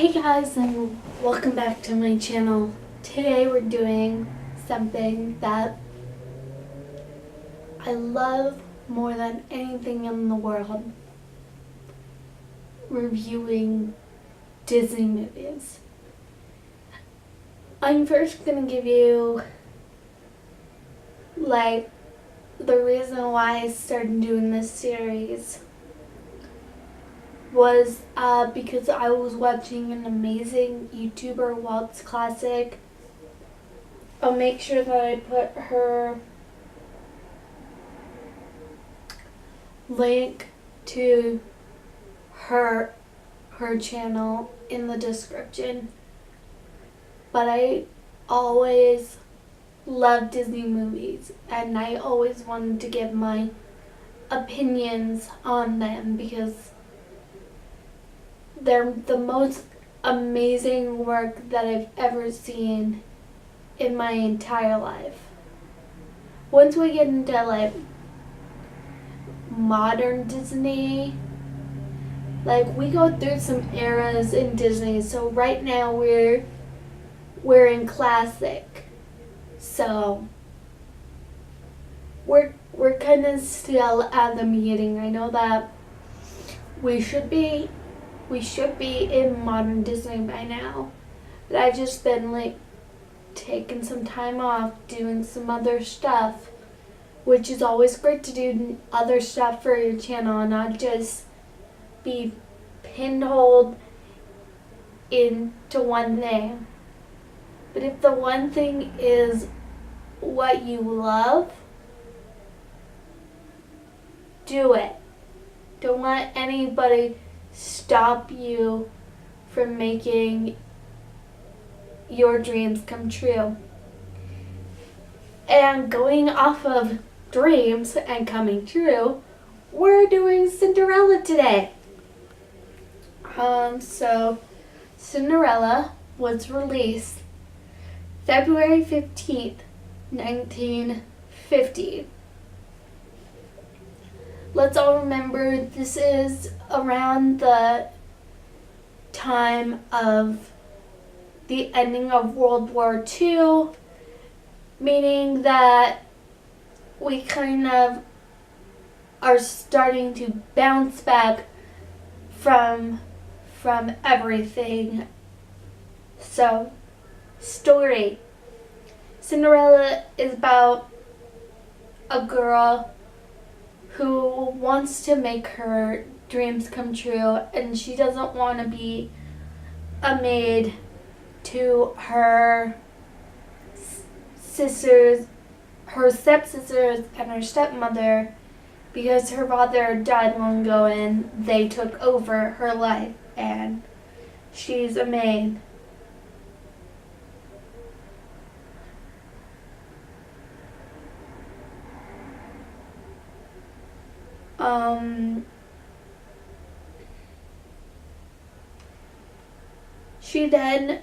Hey guys, and welcome back to my channel. Today we're doing something that I love more than anything in the world. Reviewing Disney movies. I'm first gonna give you the reason why I started doing this series was because I was watching an amazing YouTuber, Walt's Classic. I'll make sure that I put her link to her channel in the description. But I always loved Disney movies, and I always wanted to give my opinions on them because they're the most amazing work that I've ever seen in my entire life. Once we get into modern Disney, we go through some eras in Disney. So right now we're in classic. So we're kind of still at the beginning. I know that we should be in modern Disney by now, but I've just been taking some time off doing some other stuff, which is always great to do other stuff for your channel and not just be pinholed into one thing. But if the one thing is what you love, do it. Don't let anybody stop you from making your dreams come true. And going off of dreams and coming true, we're doing Cinderella today. So Cinderella was released February 15th, 1950. Let's all remember this is around the time of the ending of World War II, meaning that we kind of are starting to bounce back from everything. So, story. Cinderella is about a girl who wants to make her dreams come true, and she doesn't want to be a maid to her sisters, her stepsisters, and her stepmother, because her father died long ago and they took over her life, and she's a maid. She then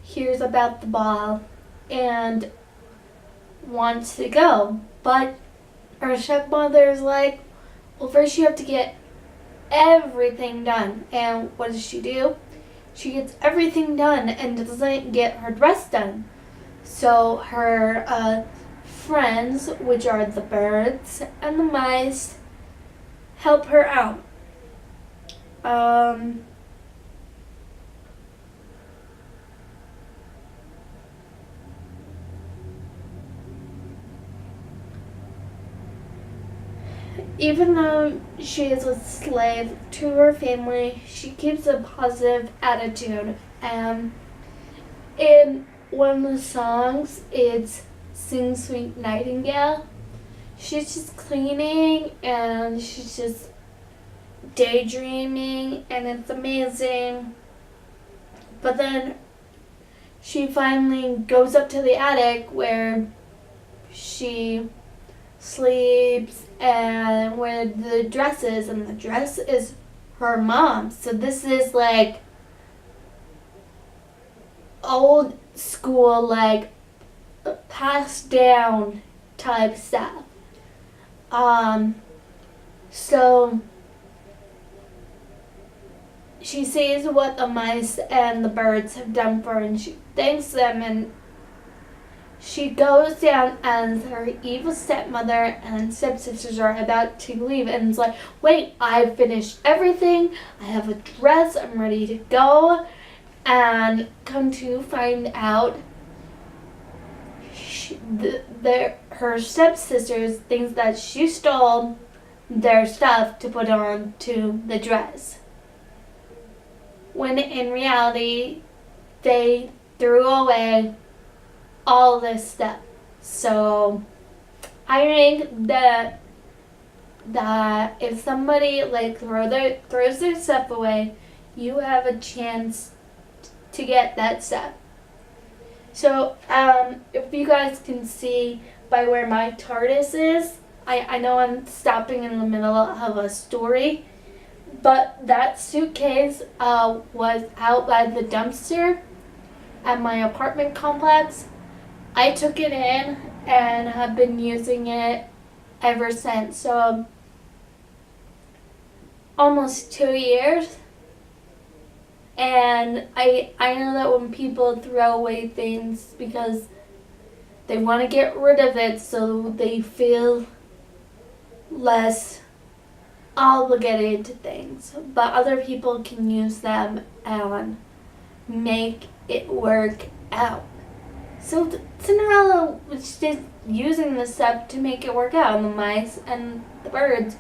hears about the ball and wants to go, but her stepmother's like, well, first you have to get everything done. And what does she do? She gets everything done and doesn't get her dress done. So her friends, which are the birds and the mice, help her out. Even though she is a slave to her family, she keeps a positive attitude. In one of the songs, it's Sing Sweet Nightingale. She's just cleaning and she's just daydreaming, and it's amazing. But then she finally goes up to the attic where she sleeps and where the dress is, and the dress is her mom. So this is old school, passed down type stuff. So she sees what the mice and the birds have done for her, and she thanks them, and she goes down as her evil stepmother and stepsisters are about to leave, and it's like, wait, I've finished everything, I have a dress, I'm ready to go, and come to find out her stepsisters thinks that she stole their stuff to put on to the dress, when in reality they threw away all this stuff. So I think that if somebody like throws their stuff away, you have a chance to get that stuff. So if you guys can see by where my TARDIS is, I know I'm stopping in the middle of a story, but that suitcase was out by the dumpster at my apartment complex. I took it in and have been using it ever since. So almost 2 years. And I know that when people throw away things because they want to get rid of it so they feel less obligated to things, but other people can use them and make it work out. So Cinderella was just using the stuff to make it work out, and the mice and the birds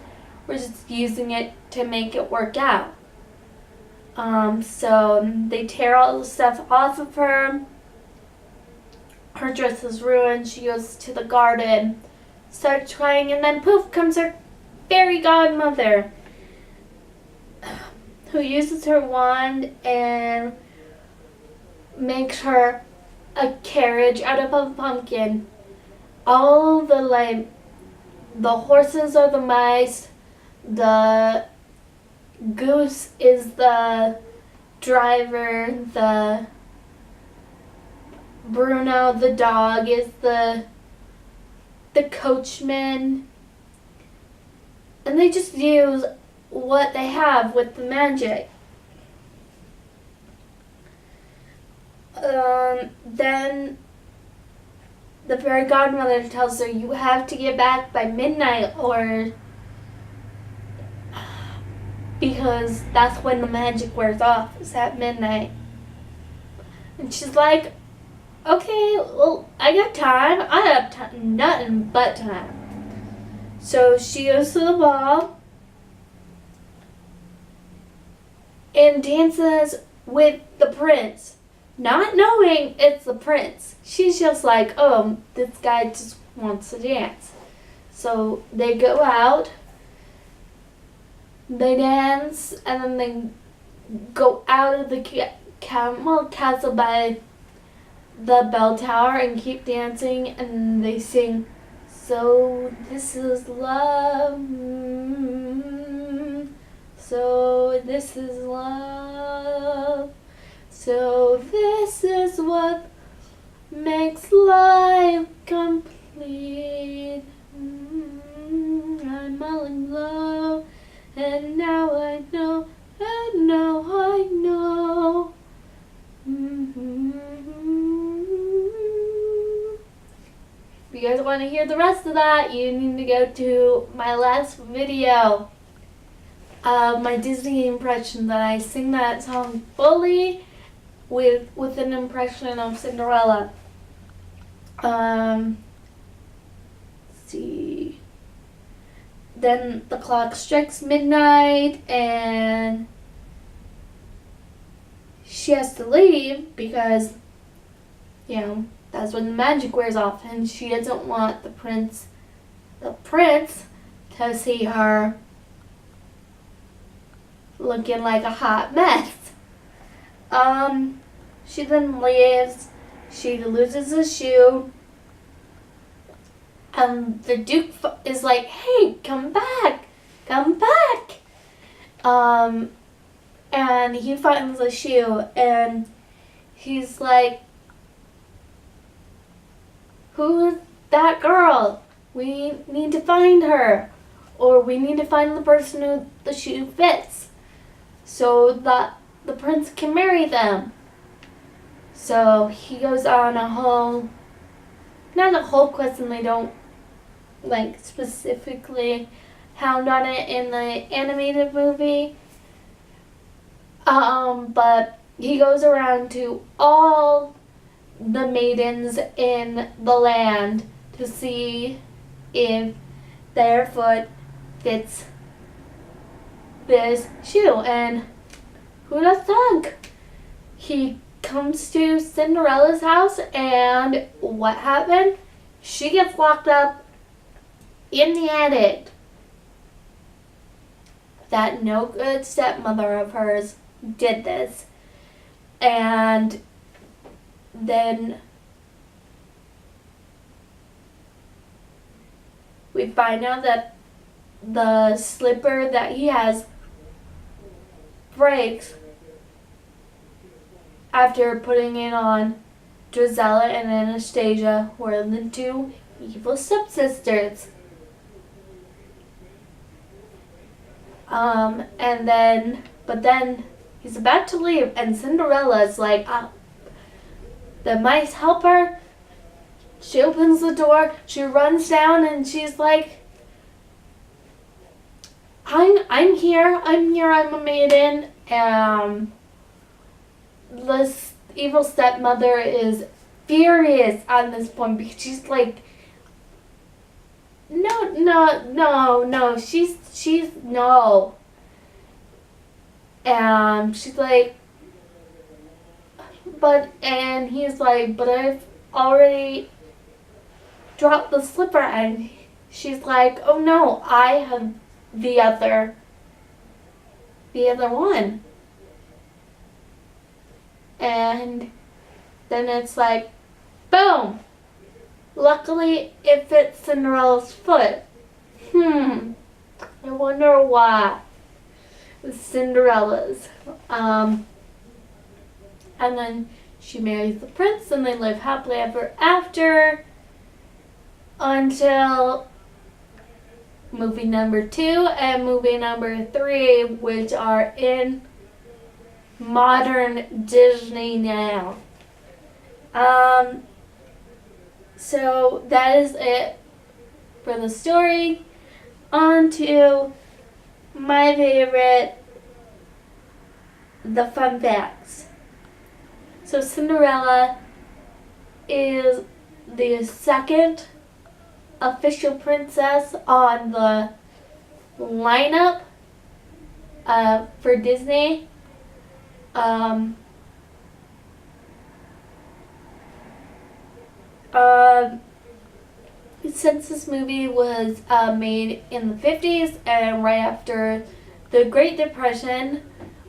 were just using it to make it work out. So they tear all the stuff off of her. Her dress is ruined. She goes to the garden, starts crying, and then poof comes her fairy godmother, who uses her wand and makes her a carriage out of a pumpkin. All the horses are the mice, the goose is the driver, the Bruno the dog is the coachman, and they just use what they have with the magic. Then the fairy godmother tells her, you have to get back by midnight, or because that's when the magic wears off, is at midnight. And she's like, okay, well, I got time. I have nothing but time. So she goes to the ball and dances with the prince, not knowing it's the prince. She's just like, oh, this guy just wants to dance. So they go out, they dance, and then they go out of the castle by the bell tower and keep dancing, and they sing, so this is love, so this is love, so this is what makes life complete. I'm all in love, and now I know, and now I know. If you guys want to hear the rest of that, you need to go to my last video of my Disney impression, that I sing that song fully with an impression of Cinderella. Let's see. Then the clock strikes midnight and she has to leave because, that's when the magic wears off, and she doesn't want the prince to see her looking like a hot mess. She then leaves. She loses a shoe. And the Duke is like, hey, come back. And he finds the shoe, and he's like, who is that girl? We need to find her, or we need to find the person who the shoe fits. so that the prince can marry them. So he goes on a whole, not a whole quest, and they don't like specifically hound on it in the animated movie. But he goes around to all the maidens in the land to see if their foot fits this shoe. And who'd have thunk? He comes to Cinderella's house, and what happened? She gets locked up in the attic. That no good stepmother of hers did this. And then we find out that the slipper that he has breaks after putting it on Drizella and Anastasia, who are the two evil stepsisters. But then he's about to leave, and Cinderella's like, the mice help her. She opens the door, she runs down, and she's like, I'm here, I'm a maiden. This evil stepmother is furious on this point because she's like, no, she's no. And she's like, and he's like, but I've already dropped the slipper. And she's like, oh no, I have the other one. And then it's like, boom. Luckily, it fits Cinderella's foot. I wonder why. With Cinderella's. And then she marries the prince, and they live happily ever after until movie number 2 and movie number 3, which are in modern Disney now. So that is it for the story. On to my favorite, the fun facts. So Cinderella is the second official princess on the lineup for Disney. Since this movie was made in the 50s and right after the Great Depression,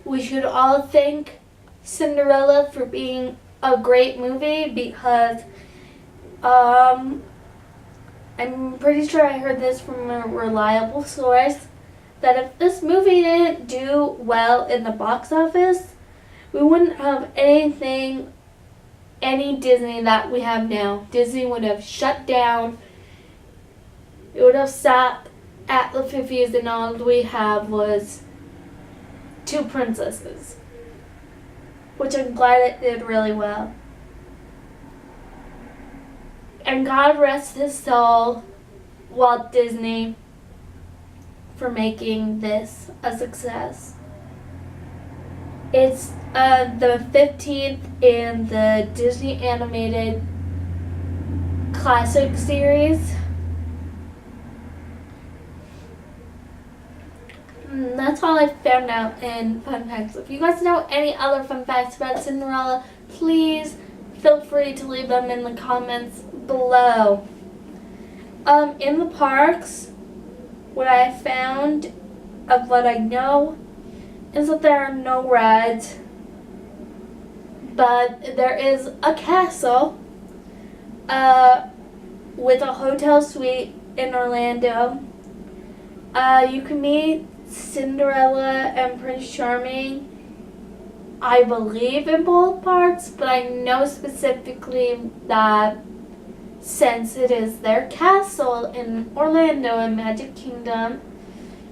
we should all thank Cinderella for being a great movie because I'm pretty sure I heard this from a reliable source that if this movie didn't do well in the box office, we wouldn't have any Disney that we have now. Disney would have shut down. It would have stopped at the 50s, and all we have was 2 princesses, which I'm glad it did really well. And God rest his soul, Walt Disney, for making this a success. It's the 15th in the Disney animated classic series. That's all I found out in fun facts. If you guys know any other fun facts about Cinderella, please feel free to leave them in the comments below. In the parks, what I found of what I know is that there are no rides, but there is a castle with a hotel suite in Orlando. You can meet Cinderella and Prince Charming, I believe, in both parks, but I know specifically that since it is their castle in Orlando in Magic Kingdom,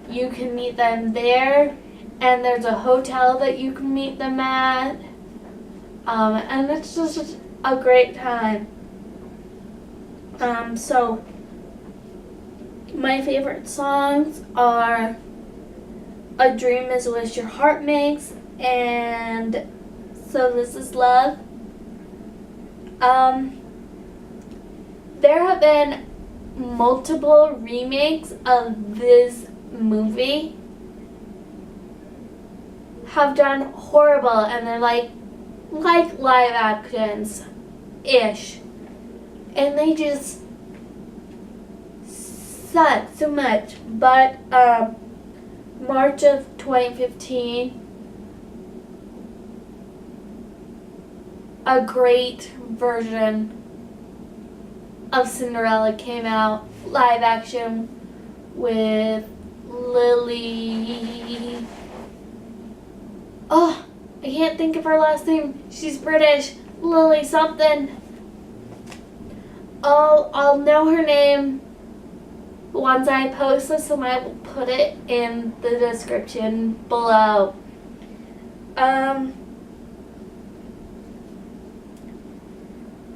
you can meet them there and there's a hotel that you can meet them at. And it's just a great time. So my favorite songs are A Dream Is a Wish Your Heart Makes and So This Is Love. There have been multiple remakes of this movie have done horrible, and they're like live actions ish, and they just suck so much. But March of 2015, a great version of Cinderella came out, live action, with Lily. Oh, I can't think of her last name. She's British. Lily something. I'll know her name once I post this, and I will put it in the description below.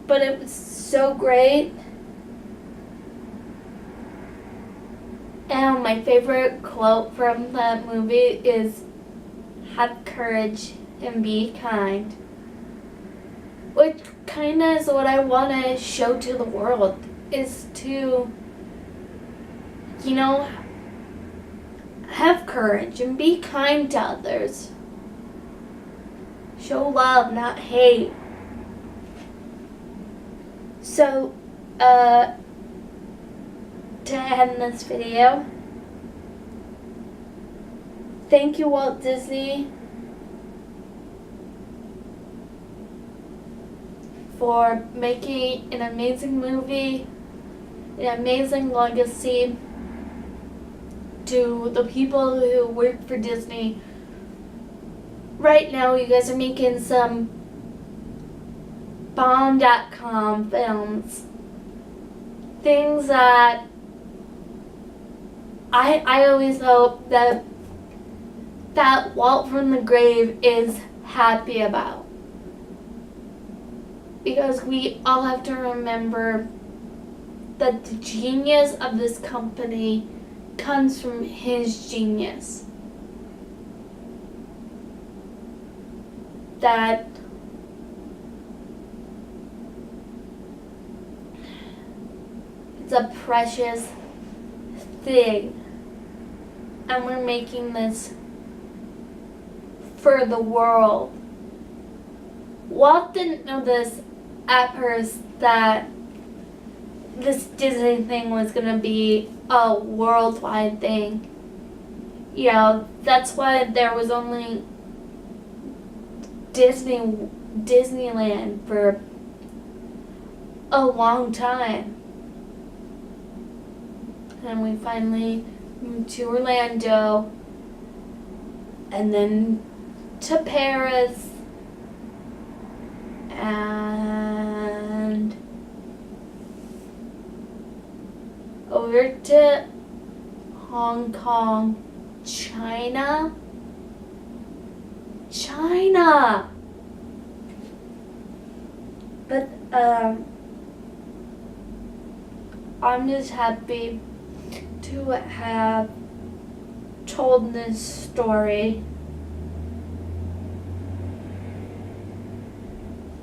But it was so great. And my favorite quote from that movie is, "Have courage and be kind." Which kind of is what I want to show to the world, is to, have courage and be kind to others. Show love, not hate. So, to end this video, thank you, Walt Disney, for making an amazing movie, an amazing legacy to the people who work for Disney. Right now, you guys are making some bomb.com films. Things that I always hope that Walt from the grave is happy about. Because we all have to remember that the genius of this company comes from his genius. That it's a precious thing. And we're making this for the world. Walt didn't know this at first, that this Disney thing was going to be a worldwide thing. That's why there was only Disneyland for a long time. And we finally moved to Orlando, and then to Paris, and over to Hong Kong, China. But I'm just happy to have told this story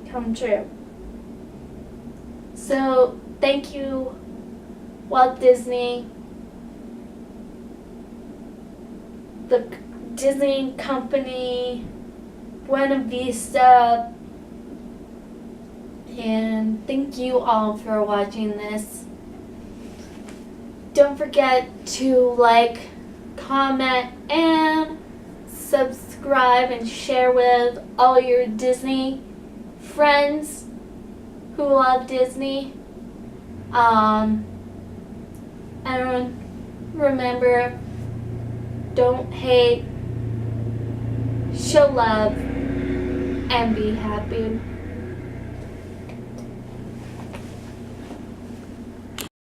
come true. So thank you, Walt Disney, the Disney Company, Buena Vista, and thank you all for watching this. Don't forget to like, comment, and subscribe and share with all your Disney friends who love Disney. And remember, don't hate, show love, and be happy.